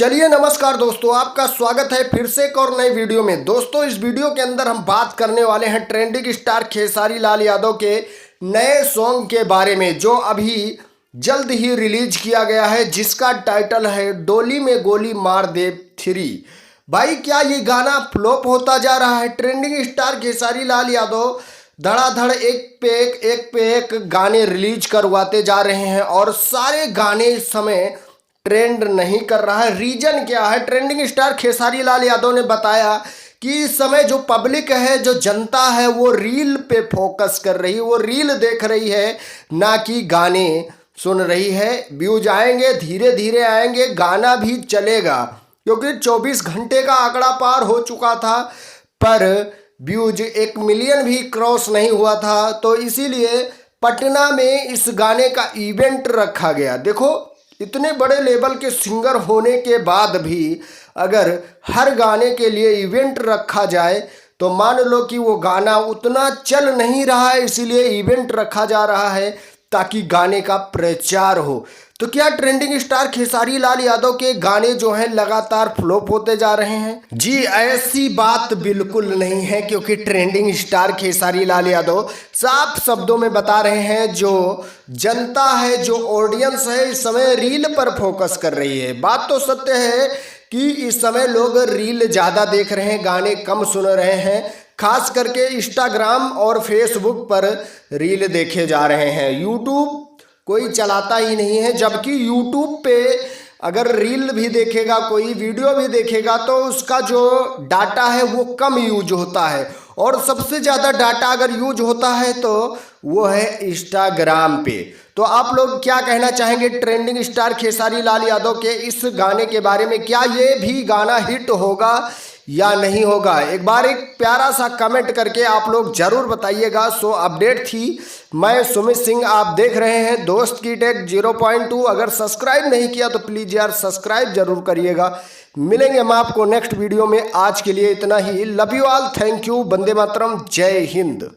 चलिए नमस्कार दोस्तों, आपका स्वागत है फिर से एक और नई वीडियो में। दोस्तों इस वीडियो के अंदर हम बात करने वाले हैं ट्रेंडिंग स्टार खेसारी लाल यादव के नए सॉन्ग के बारे में, जो अभी जल्द ही रिलीज किया गया है, जिसका टाइटल है डोली में गोली मार दे 3। भाई क्या ये गाना फ्लॉप होता जा रहा है? ट्रेंडिंग स्टार खेसारी लाल यादव धड़ाधड़ एक पे एक गाने रिलीज करवाते जा रहे हैं और सारे गाने इस समय ट्रेंड नहीं कर रहा है। रीजन क्या है? ट्रेंडिंग स्टार खेसारी लाल यादव ने बताया कि इस समय जो पब्लिक है, जो जनता है, वो रील पे फोकस कर रही है, वो रील देख रही है, ना कि गाने सुन रही है। व्यूज आएंगे, धीरे धीरे आएंगे, गाना भी चलेगा, क्योंकि 24 घंटे का आंकड़ा पार हो चुका था, पर व्यूज 1 मिलियन भी क्रॉस नहीं हुआ था। तो इसीलिए पटना में इस गाने का इवेंट रखा गया। देखो, इतने बड़े लेवल के सिंगर होने के बाद भी अगर हर गाने के लिए इवेंट रखा जाए तो मान लो कि वो गाना उतना चल नहीं रहा है, इसीलिए इवेंट रखा जा रहा है ताकि गाने का प्रचार हो। तो क्या ट्रेंडिंग स्टार खेसारी लाल यादव के गाने जो हैं लगातार फ्लॉप होते जा रहे हैं? जी ऐसी बात बिल्कुल नहीं है, क्योंकि ट्रेंडिंग स्टार खेसारी लाल यादव साफ शब्दों में बता रहे हैं, जो जनता है, जो ऑडियंस है, इस समय रील पर फोकस कर रही है। बात तो सत्य है कि इस समय लोग रील ज़्यादा देख रहे हैं, गाने कम सुन रहे हैं। खास करके इंस्टाग्राम और फेसबुक पर रील देखे जा रहे हैं। यूट्यूब कोई चलाता ही नहीं है, जबकि यूट्यूब पे अगर रील भी देखेगा, कोई वीडियो भी देखेगा, तो उसका जो डाटा है वो कम यूज होता है, और सबसे ज़्यादा डाटा अगर यूज होता है तो वो है इंस्टाग्राम पे। तो आप लोग क्या कहना चाहेंगे ट्रेंडिंग स्टार खेसारी लाल यादव के इस गाने के बारे में? क्या ये भी गाना हिट होगा या नहीं होगा? एक बार एक प्यारा सा कमेंट करके आप लोग जरूर बताइएगा। सो अपडेट थी, मैं सुमित सिंह, आप देख रहे हैं दोस्त की टेक 0.2। अगर सब्सक्राइब नहीं किया तो प्लीज़ यार सब्सक्राइब जरूर करिएगा। मिलेंगे हम आपको नेक्स्ट वीडियो में। आज के लिए इतना ही। Love you all, thank you, वंदे मातरम, जय हिंद।